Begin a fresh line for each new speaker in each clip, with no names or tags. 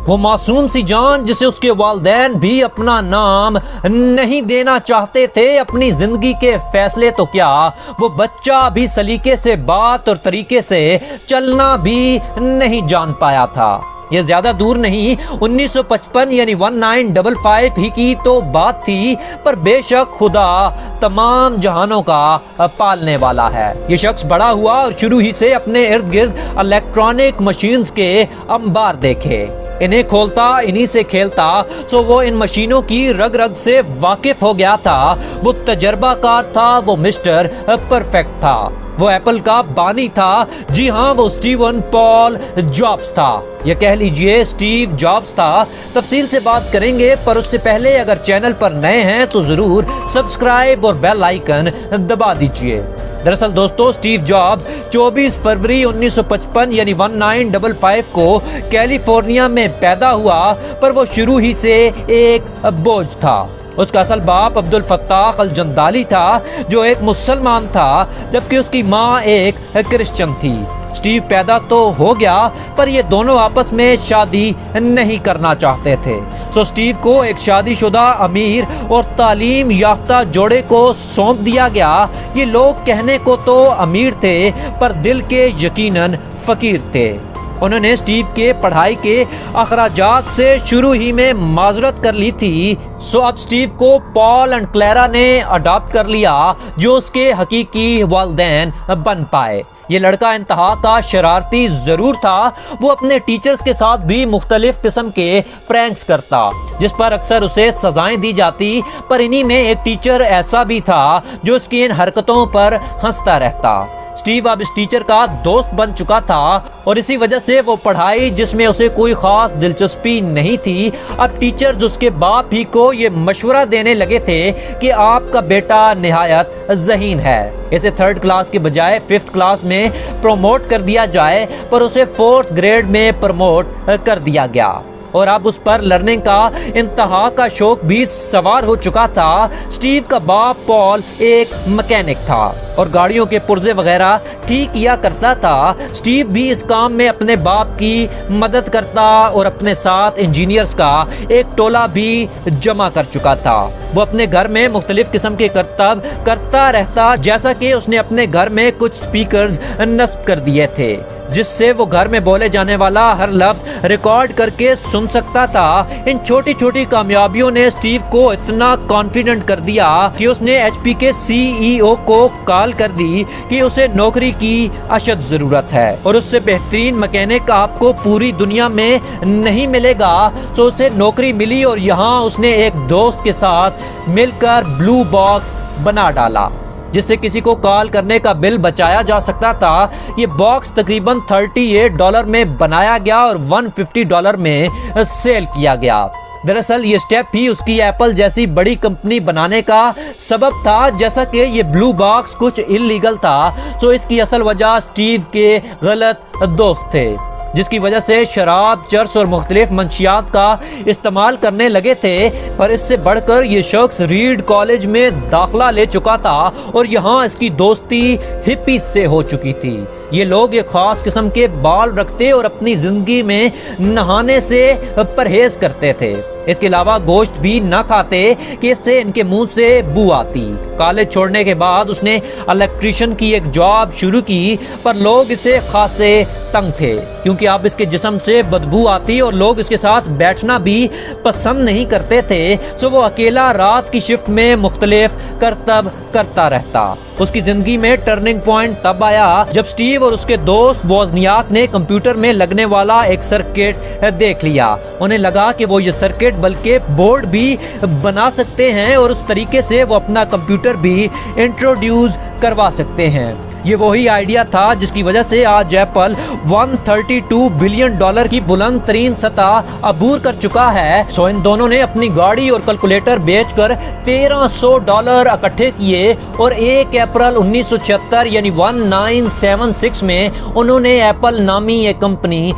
وہ معصوم سی جان جسے اس کے والدین بھی اپنا نام نہیں دینا چاہتے تھے، اپنی زندگی کے فیصلے تو کیا، وہ بچہ بھی سلیقے سے بات اور طریقے سے چلنا بھی نہیں جان پایا تھا۔ یہ زیادہ دور نہیں، 1955 یعنی 1955 ہی کی تو بات تھی، پر بے شک خدا تمام جہانوں کا پالنے والا ہے۔ یہ شخص بڑا ہوا اور شروع ہی سے اپنے ارد گرد الیکٹرانک مشینز کے انبار دیکھے، انہیں کھولتا، انہی سے کھیلتا، سو وہ ان مشینوں کی رگ رگ سے واقف ہو گیا تھا۔ وہ تجربہ کار تھا، وہ مسٹر پرفیکٹ تھا، وہ ایپل کا بانی تھا، جی ہاں وہ اسٹیون پال جابز تھا، یہ کہہ لیجئے اسٹیو جابز تھا۔ تفصیل سے بات کریں گے، پر اس سے پہلے اگر چینل پر نئے ہیں تو ضرور سبسکرائب اور بیل آئیکن دبا دیجئے۔ دراصل دوستو، اسٹیو جابز 24 فروری 1955 یعنی 1955 کو کیلیفورنیا میں پیدا ہوا، پر وہ شروع ہی سے ایک بوجھ تھا۔ اس کا اصل باپ عبد الفتاح الجندالی تھا، جو ایک مسلمان تھا، جبکہ اس کی ماں ایک کرسچن تھی۔ اسٹیو پیدا تو ہو گیا، پر یہ دونوں آپس میں شادی نہیں کرنا چاہتے تھے، سو اسٹیو کو ایک شادی شدہ امیر اور تعلیم یافتہ جوڑے کو سونپ دیا گیا۔ یہ لوگ کہنے کو تو امیر تھے، پر دل کے یقیناً فقیر تھے۔ انہوں نے اسٹیو کے پڑھائی کے اخراجات سے شروع ہی میں معذرت کر لی تھی، سو اب اسٹیو کو پال اینڈ کلیرا نے اڈاپٹ کر لیا، جو اس کے حقیقی والدین بن پائے۔ یہ لڑکا انتہا کا شرارتی ضرور تھا، وہ اپنے ٹیچرز کے ساتھ بھی مختلف قسم کے پرینکس کرتا، جس پر اکثر اسے سزائیں دی جاتی، پر انہی میں ایک ٹیچر ایسا بھی تھا جو اس کی ان حرکتوں پر ہنستا رہتا۔ اسٹیو اب اس ٹیچر کا دوست بن چکا تھا، اور اسی وجہ سے وہ پڑھائی جس میں اسے کوئی خاص دلچسپی نہیں تھی، اب ٹیچرز اس کے باپ ہی کو یہ مشورہ دینے لگے تھے کہ آپ کا بیٹا نہایت ذہین ہے، اسے 3rd کلاس کے بجائے 5th کلاس میں پروموٹ کر دیا جائے، پر اسے 4th گریڈ میں پروموٹ کر دیا گیا، اور اب اس پر لرننگ کا انتہا کا شوق بھی سوار ہو چکا تھا۔ اسٹیو کا باپ پال ایک مکینک تھا اور گاڑیوں کے پرزے وغیرہ ٹھیک کیا کرتا تھا۔ اسٹیو بھی اس کام میں اپنے باپ کی مدد کرتا اور اپنے ساتھ انجینئرز کا ایک ٹولہ بھی جمع کر چکا تھا۔ وہ اپنے گھر میں مختلف قسم کے کرتب کرتا رہتا، جیسا کہ اس نے اپنے گھر میں کچھ سپیکرز نصب کر دیے تھے، جس سے وہ گھر میں بولے جانے والا ہر لفظ ریکارڈ کر کے سن سکتا تھا۔ ان چھوٹی چھوٹی کامیابیوں نے اسٹیو کو اتنا کانفیڈنٹ کر دیا کہ اس نے ایچ پی کے CEO کو کال کر دی کہ اسے نوکری کی اشد ضرورت ہے، اور اس سے بہترین مکینک آپ کو پوری دنیا میں نہیں ملے گا۔ تو اسے نوکری ملی، اور یہاں اس نے ایک دوست کے ساتھ مل کر بلو باکس بنا ڈالا، جس سے کسی کو کال کرنے کا بل بچایا جا سکتا تھا۔ یہ باکس تقریباً $38 میں بنایا گیا اور $150 میں سیل کیا گیا۔ دراصل یہ سٹیپ ہی اس کی ایپل جیسی بڑی کمپنی بنانے کا سبب تھا۔ جیسا کہ یہ بلو باکس کچھ انلیگل تھا، تو اس کی اصل وجہ اسٹیو کے غلط دوست تھے، جس کی وجہ سے شراب، چرس اور مختلف منشیات کا استعمال کرنے لگے تھے۔ پر اس سے بڑھ کر یہ شخص ریڈ کالج میں داخلہ لے چکا تھا، اور یہاں اس کی دوستی ہپی سے ہو چکی تھی۔ یہ لوگ ایک خاص قسم کے بال رکھتے اور اپنی زندگی میں نہانے سے پرہیز کرتے تھے، اس کے علاوہ گوشت بھی نہ کھاتے کہ اس سے ان کے منہ سے بو آتی۔ کالج چھوڑنے کے بعد اس نے الیکٹریشین کی ایک جاب شروع کی، پر لوگ اسے خاصے تنگ تھے، کیونکہ اب اس کے جسم سے بدبو آتی اور لوگ اس کے ساتھ بیٹھنا بھی پسند نہیں کرتے تھے، سو وہ اکیلا رات کی شفٹ میں مختلف کرتب کرتا رہتا۔ اس کی زندگی میں ٹرننگ پوائنٹ تب آیا جب اسٹیو اور اس کے دوست ووزنیاک نے کمپیوٹر میں لگنے والا ایک سرکٹ دیکھ لیا۔ انہیں لگا کہ وہ یہ سرکٹ بلکہ بورڈ بھی بنا سکتے ہیں، اور اس طریقے سے وہ اپنا کمپیوٹر بھی انٹروڈیوس کروا سکتے ہیں۔ یہ وہی آئیڈیا تھا جس کی وجہ سے آج ایپل $132 بلین کی بلند ترین سطح عبور کر چکا ہے۔ سو ان دونوں نے اپنی گاڑی اور کیلکولیٹر بیچ کر $1300 اکٹھے کیے، اور 1 اپریل 1976 یعنی 1976 میں انہوں نے ایپل نامی ایک کمپنی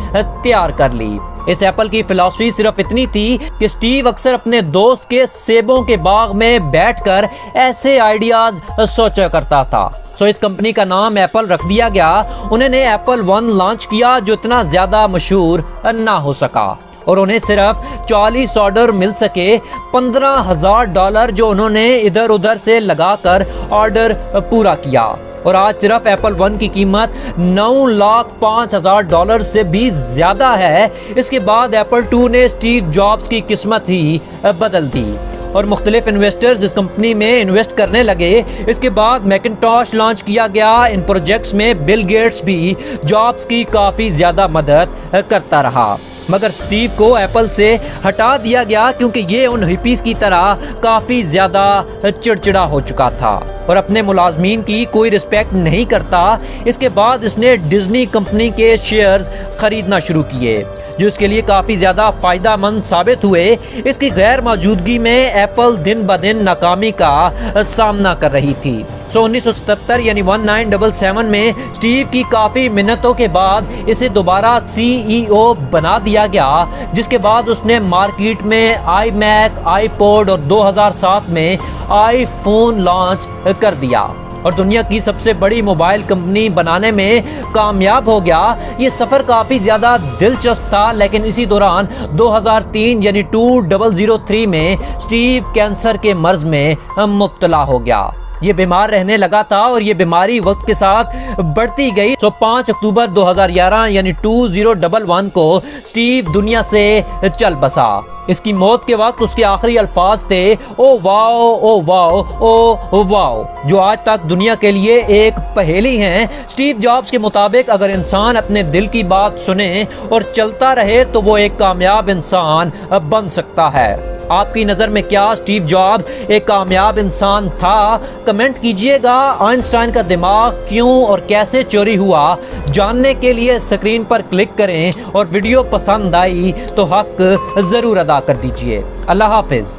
تیار کر لی۔ اس ایپل کی فلسفی صرف اتنی تھی کہ اسٹیو اکثر اپنے دوست کے سیبوں کے باغ میں بیٹھ کر ایسے آئیڈیاز سوچا کرتا تھا، سو اس کمپنی کا نام ایپل رکھ دیا گیا۔ انہوں نے ایپل 1 لانچ کیا، جو اتنا زیادہ مشہور نہ ہو سکا، اور انہیں صرف 40 آرڈر مل سکے $15,000 جو انہوں نے ادھر ادھر سے لگا کر آرڈر پورا کیا، اور آج صرف ایپل 1 کی قیمت $9,05,000 سے بھی زیادہ ہے۔ اس کے بعد ایپل 2 نے اسٹیو جابز کی قسمت ہی بدل دی اور مختلف انویسٹرز اس کمپنی میں انویسٹ کرنے لگے۔ اس کے بعد میکنٹاش لانچ کیا گیا۔ ان پروجیکٹس میں بل گیٹس بھی جابز کی کافی زیادہ مدد کرتا رہا، مگر اسٹیو کو ایپل سے ہٹا دیا گیا کیونکہ یہ ان ہپیز کی طرح کافی زیادہ چڑچڑا ہو چکا تھا اور اپنے ملازمین کی کوئی رسپیکٹ نہیں کرتا۔ اس کے بعد اس نے ڈزنی کمپنی کے شیئرز خریدنا شروع کیے جو اس کے لیے کافی زیادہ فائدہ مند ثابت ہوئے۔ اس کی غیر موجودگی میں ایپل دن بدن ناکامی کا سامنا کر رہی تھی۔ 1977 یعنی 1977 میں اسٹیو کی کافی منتوں کے بعد اسے دوبارہ CEO بنا دیا گیا، جس کے بعد اس نے مارکیٹ میں آئی میک، آئی پوڈ اور 2007 میں آئی فون لانچ کر دیا اور دنیا کی سب سے بڑی موبائل کمپنی بنانے میں کامیاب ہو گیا۔ یہ سفر کافی زیادہ دلچسپ تھا، لیکن اسی دوران 2003 یعنی 2003 میں اسٹیو کینسر کے مرض میں مبتلا ہو گیا۔ یہ بیمار رہنے لگا تھا اور یہ بیماری وقت کے ساتھ بڑھتی گئی۔ 5 اکتوبر 2011 یعنی 2011 کو اسٹیو دنیا سے چل بسا۔ اس کی موت کے وقت اس کے آخری الفاظ تھے او واو او واو او واو، جو آج تک دنیا کے لیے ایک پہیلی ہیں۔ اسٹیو جابز کے مطابق اگر انسان اپنے دل کی بات سنے اور چلتا رہے تو وہ ایک کامیاب انسان بن سکتا ہے۔ آپ کی نظر میں کیا اسٹیو جابز ایک کامیاب انسان تھا؟ کمنٹ کیجئے گا۔ آئنسٹائن کا دماغ کیوں اور کیسے چوری ہوا جاننے کے لیے اسکرین پر کلک کریں، اور ویڈیو پسند آئی تو حق ضرور ادا کر دیجئے۔ اللہ حافظ۔